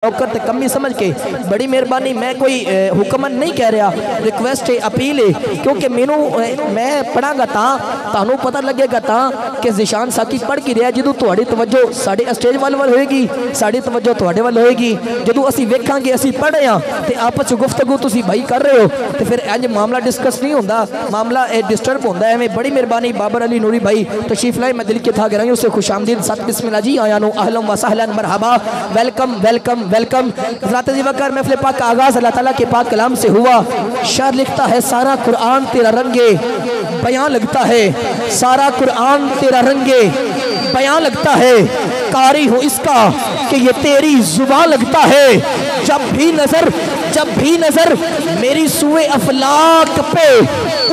औकत कमी समझ के बड़ी मेहरबानी। मैं कोई हुक्मन नहीं कह रहा, रिक्वेस्ट है, अपील है, क्योंकि मैनू मैं पढ़ागा तानू पता लगेगा कि ज़िशान साकी पढ़ के रहा जो थोड़ी तवज्जो साढ़े स्टेज वाल होएगी, साड़ी तवज्जो थोड़े वाल होएगी। जो असी वेखांगे असी पढ़ रहे हैं तो आपस गुफ्तगू तुसी भाई कर रहे हो तो फिर इंज मामला डिस्कस नहीं होता, मामला डिस्टर्ब होता है। मैं बड़ी मेहरबानी बाबर अली नूरी भाई तशरीफ लाए, मैं दिल के था गिराई उससे खुशामदीद सत बिस्मिल्लाह जी आया नो अहलम व सहलन मरहबा, वेलकम वेलकम वेलकम। ज़रात ज़िवकर महफ़िल पाक का आगाज़ अल्लाह ताला के पाक कलाम से हुआ। शायर लिखता है सारा कुरान तेरा रंगे बयान लगता है, सारा कुरान तेरा रंगे बयान लगता है, कारी हो इसका कि ये तेरी जुबान लगता है। जब भी नजर मेरी सुए अफलाक पे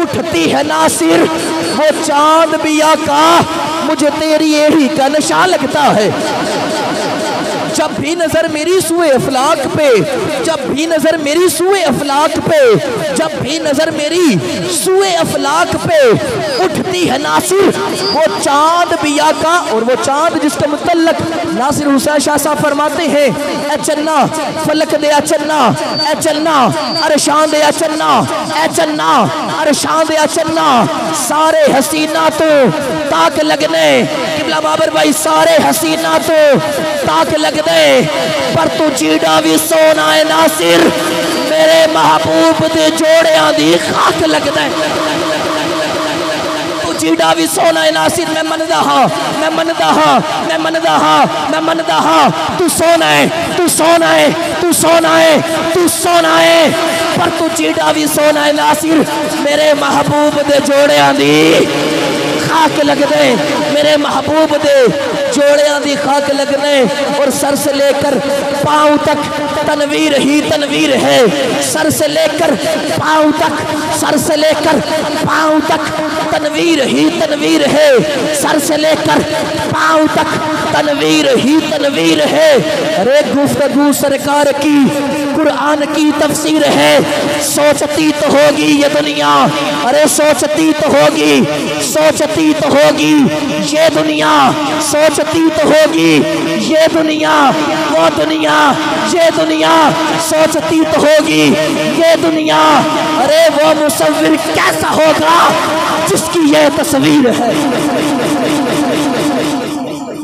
उठती है नासिर, वो चांद भी आका मुझे तेरी एड़ी का नशा लगता है। जब भी नजर मेरी सुए अफलाक पे, जब भी नजर मेरी सुए अफलाक पे, जब भी नजर मेरी सुए अफलाक पे उठती है नासिर, वो चांद बिया का, और वो चांद जिसके मुतल्लक नासिर हुसैन शाह साहब फरमाते हैं, ए चन्ना फलक दे आ चन्ना, ए चन्ना अरशान दे आ चन्ना, ए चन्ना अरशान दे आ चन्ना, सारे हसीना तो ताक लगने, किबला बाबर भाई सारे हसीना तो ताक लगने, पर तू चीड़ा भी सोना है नासिर, मेरे महबूब दे जोड़ियां दी खाक लगदा है। तू चीड़ा भी सोना है नासिर, मैं मनदा हां, मैं मनदा हां, मैं मनदा हां, मैं मनदा हां, तू सोना है, तू सोना है, तू सोना है, तू सोना है, पर तू चीड़ा भी सोना है नासिर, मेरे महबूब दे जोड़ियां दी खाक लगदे, मेरे महबूब दे जोड़ियां दी खाक लगने, और सर से लेकर पांव तक तनवीर ही तनवीर है, सर से लेकर पांव तक, सर से लेकर पांव तक तनवीर ही तनवीर है, सर से लेकर पांव तक तनवीर ही तनवीर है। अरे गुफ्तगू सरकार की कुरान की तफसीर है, सोचती तो होगी ये दुनिया, अरे सोचती तो होगी, सोचती तो होगी ये दुनिया, सोचती तो होगी ये दुनिया, वो दुनिया ये दुनिया, सोचती तो होगी ये दुनिया, अरे वो मुसव्विर कैसा होगा जिसकी ये तस्वीर है।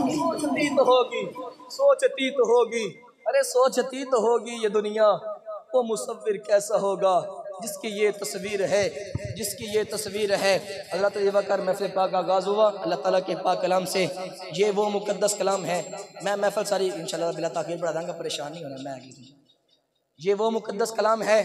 सोचती तो होगी, सोचती तो होगी, अरे सोचती तो होगी ये दुनिया, वो मुसव्विर कैसा होगा जिसकी ये तस्वीर है, जिसकी ये तस्वीर है। हज़रत ज़िवकर महफ़िल पाक का आगाज़ हुआ अल्लाह ताला के पाक कलाम से। ये वो मुक़द्दस कलाम है, मैं महफ़िल सारी इंशाअल्लाह बिला ताख़ीर बढ़ा दूँगा, परेशान नहीं होना मैं आगे। ये वो मुक़द्दस कलाम है,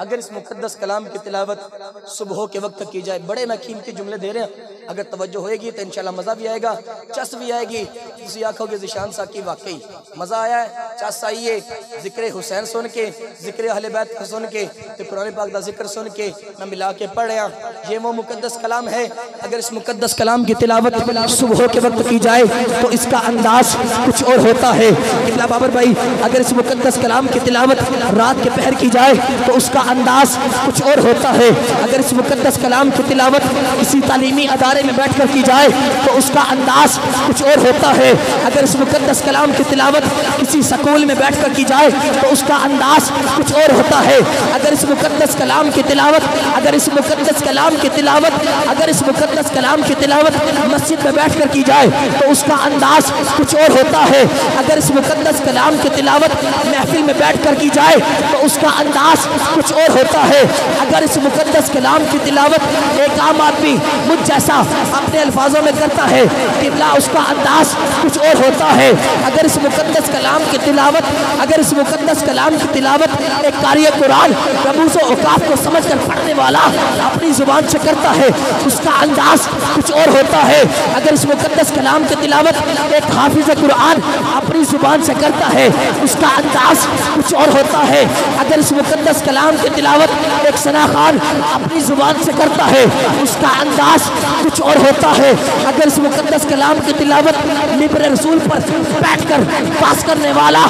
अगर इस मुक़द्दस कलाम की तिलावत सुबह के वक्त की जाए, बड़े मैं कीमती जुमले दे रहे हैं, अगर तवज्जो होएगी तो इंशाल्लाह मज़ा भी आएगा, चस भी आएगी। तुसी आखोगे ज़िशान साकी वाकई मज़ा आया है, चस आई है, ज़िक्र हुसैन सुन के, ज़िक्र अहले बैत सुन के, तो कुरान पाक का ज़िक्र सुन के मैं मिला के पढ़ रहा। ये वो मुक़द्दस कलाम है, अगर इस मुक़द्दस कलाम की तिलावत सुबह के वक्त की जाए तो इसका अंदाज कुछ और होता है। किबला बाबर भाई अगर इस मुक़द्दस कलाम की तिलावत रात के पहर की जाए तो उसका अंदाज कुछ और होता है। अगर इस मुक़द्दस कलाम की तिलावत किसी तालीमी अदारे में बैठ कर की जाए तो उसका अंदाज कुछ और होता है। अगर इस मुक़द्दस कलाम की तिलावत किसी स्कूल में बैठ कर की जाए तो उसका अंदाज कुछ और होता है। अगर इस मुक़द्दस कलाम की तिलावत, अगर इस मुक़द्दस कलाम की तिलावत, अगर इस मुक़द्दस कलाम की तिलावत मस्जिद में बैठ कर की जाए तो उसका अंदाज कुछ और होता है। अगर इस मुक़द्दस कलाम की तिलावत महफिल में बैठ कर की जाए तो उसका अंदाज कुछ और होता है। अगर इस मुक़द्दस कलाम की तिलावत एक आम आदमी मुझ जैसा अपने अल्फाजों में करता है किबला उसका अंदाज कुछ और होता है। अगर इस मुक़द्दस कलाम की तिलावत, अगर इस मुक़द्दस कलाम की तिलावत एक कारी कुरान रमूज़ व औक़ाफ़ को समझ कर पढ़ने वाला अपनी ज़ुबान से करता है उसका अंदाज कुछ और होता है। अगर इस मुक़द्दस कलाम की तिलावत एक हाफिज़ कुरान अपनी ज़ुबान से करता है उसका अंदाज कुछ और होता है। अगर इस मुक़द्दस कलाम की तिलावत एक सना खान अपनी ज़ुबान से करता है उसका अंदाज कुछ और होता है। अगर इस मुकद्दस कलाम की तिलावत मिंबर रसूल पर बैठकर पास करने वाला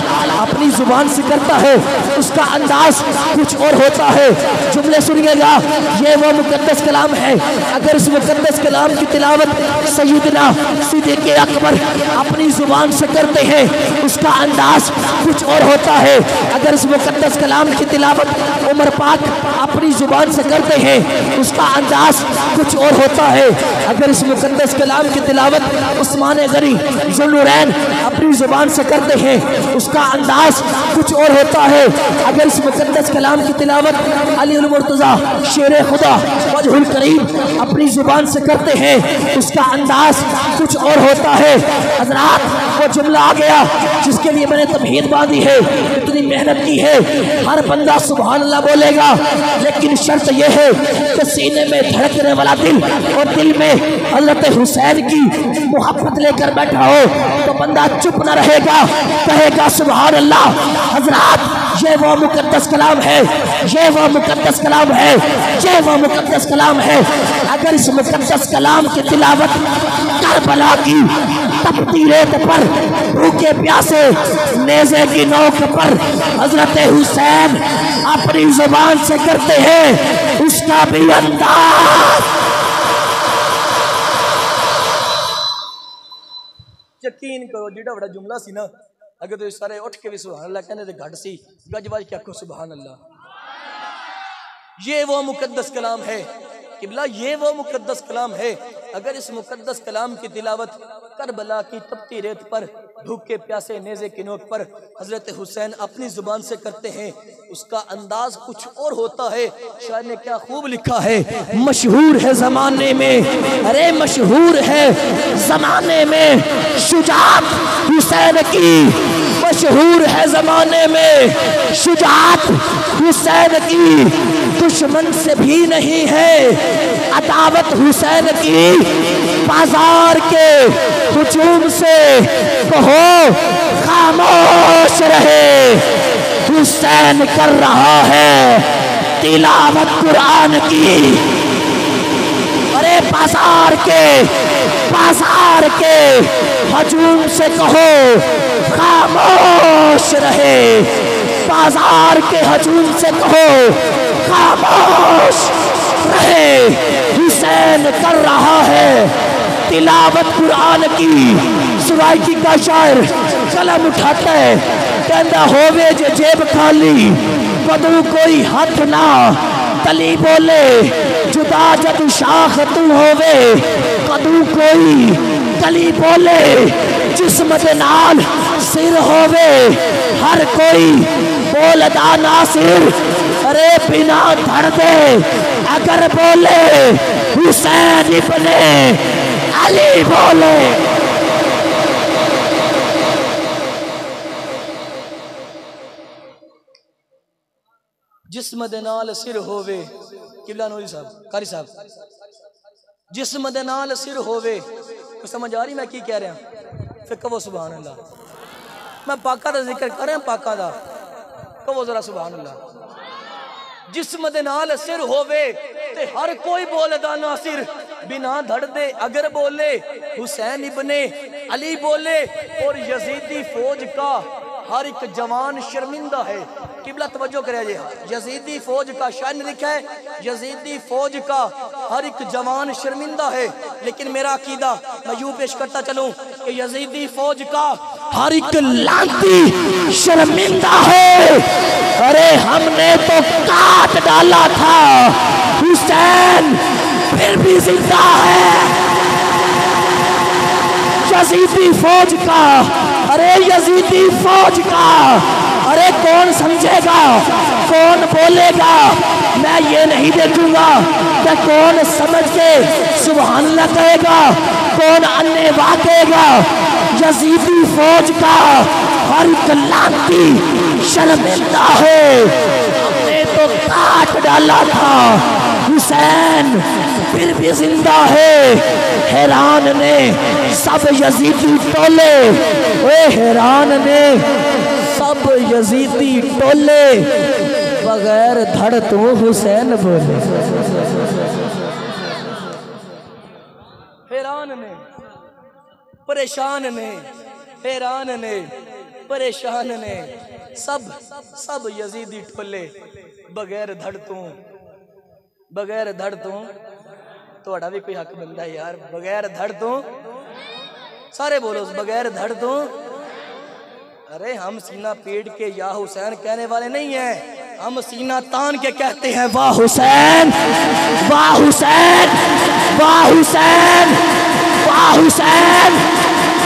अपनी जुबान से करता है, उसका अंदाज कुछ और होता है। जुमले सुनिएगा, ये वो मुकद्दस कलाम है। अगर इस मुकद्दस कलाम की तिलावत सैयदना सिद्दीक़ अकबर अपनी जुबान से करते हैं, उसका अंदाज कुछ और होता है। अगर इस मुकद्दस कलाम की तिलावत उमर पाक अपनी जुबान से करते हैं, उसका अंदाज कुछ और होता है। अगर इस मुकद्दस कलाम की तिलावत उस्मान गनी ज़ुन्नूरैन अपनी जुबान से करते हैं, उसका अंदाज कुछ और होता है। अगर इस मुकद्दस कलाम की तिलावत अली अल मुर्तज़ा शेर खुदा वजहुल करीम अपनी जुबान से करते हैं, उसका अंदाज कुछ और होता है। हज़रात, वो जुमला आ गया जिसके लिए मैंने तमहीद बांधी है, इतनी मेहनत की है। हर बंदा सुभान अल्लाह बोलेगा, लेकिन शर्त यह है कि सीने में धड़कने वाला दिल और दिल में हज़रत हुसैन की मोहब्बत लेकर बैठा हो तो बंदा चुप न रहेगा, कहेगा सुभान अल्लाह। हज़रात, ये वो मुकद्दस कलाम है, ये वो मुकद्दस कलाम है, ये वो मुकद्दस कलाम है। अगर इस मुकद्दस कलाम की तिलावत करबला की तपती रेत पर भूखे प्यासे नेज़े की नोक पर हज़रत हुसैन अपनी जुबान से करते हैं, उसका भी अंदाज। यकीन करो, जिड़ा बड़ा जुमला सी ना, अगर तो सारे उठ के भी सुभान अल्लाह कहने तो घट सी, गजबाज क्या को सुभान अल्लाह। ये वो मुकद्दस कलाम है किबला, ये वो मुकद्दस कलाम है। अगर इस मुकद्दस कलाम की तिलावत करबला की तपती रेत पर भूखे प्यासे नेज़े की नोक पर हज़रत हुसैन अपनी जुबान से करते हैं, उसका अंदाज कुछ और होता है। शायर ने क्या खूब लिखा है, मशहूर है ज़माने में, अरे मशहूर है ज़माने में शुजाअत हुसैन की, मशहूर है ज़माने में शुजाअत हुसैन की, दुश्मन से भी नहीं है अदावत हुसैन की। बाजार के हुजूम से कहो खामोश रहे, हुसैन कर रहा है तिलावत कुरान की। अरे बाजार के हुजूम से कहो खामोश रहे, बाजार के हुजूम से कहो खामोश रहे, हुसैन कर रहा है तिलावत कुरान की। सुराइकी का शायर कलम उठाता है, कहता होवे जे जेब खाली कदू कोई हाथ ना, तली बोले जुदा जद शाख तू होवे कदू कोई, तली बोले जिस्म दे नाल सिर होवे हर कोई बोलदा नासिर। अरे बिना धड़ दे अगर बोले हुसैन इब्ने अली बोले। जिस्म दे नाल सिर होवे, किबला नूरी साहब कारी साहब, जिस्म दे नाल सिर होवे, तो समझ आ रही मैं की कह रहा? फिर कहो सुभान अल्लाह। मैं पाका दा जिक्र कर रहा, पाका दा, कहो जरा सुभान अल्लाह। जिस्म दे नाल सिर होवे ते हर कोई बोलदा नासिर, बिना धड़ दे अगर बोले हुसैन इब्ने अली बोले। और यजीदी फौज का हर एक जवान शर्मिंदा है। किबला तवज्जो करे, यजीदी फौज का शायर ने लिखा है, यजीदी फौज का हर एक जवान शर्मिंदा है। लेकिन मेरा अकीदा मैं यूं पेश करता चलूं कि यजीदी फौज का हर एक लांती शर्मिंदा है। अरे हमने तो काट डाला था, हुसैन फिर भी जिंदा है। यजीदी फौज का, अरे यजीदी फौज का, अरे कौन समझेगा, कौन बोलेगा? मैं ये नहीं देखूंगा कि कौन समझ के सुभान अल्लाह कहेगा, कौन अन्य वाकेगा। यजीदी फौज का हर लांती शर्मिंदा है। हमने तो काट डाला था, हुसैन फिर भी जिंदा है। हैरान ने सब यजीदी टोले, ओए हैरान ने सब यजीदी टोले, बगैर धड़ तो हुसैन बोले। परेशान ने, हैरान ने, परेशान ने, सब यजीदी टोले बगैर धड़ तू थोड़ा भी कोई हक बनता है यार, बगैर धड़ तू सारे बोलो बगैर धड़ तू। अरे हम सीना पीट के या हुसैन कहने वाले नहीं हैं, हम सीना तान के कहते हैं वाह हुसैन, वाह हुसैन, वाह हुसैन, वाह हुसैन,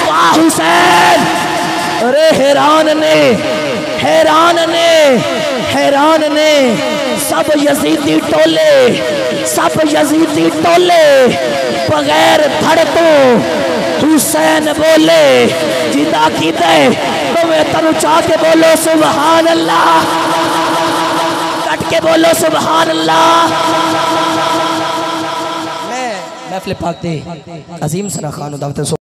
वाह हुसैन। अरे हैरान ने, हैरान ने, हैरान ने, सब यजीदी टोले, सब यजीदी टोले बगैर धड़ तो हुसैन बोले। जिदा की दे तो मैं तनु चाह के बोलो सुभान अल्लाह, कट के बोलो सुभान अल्लाह। मैं महफिल पाक दे अजीम सना खान दावत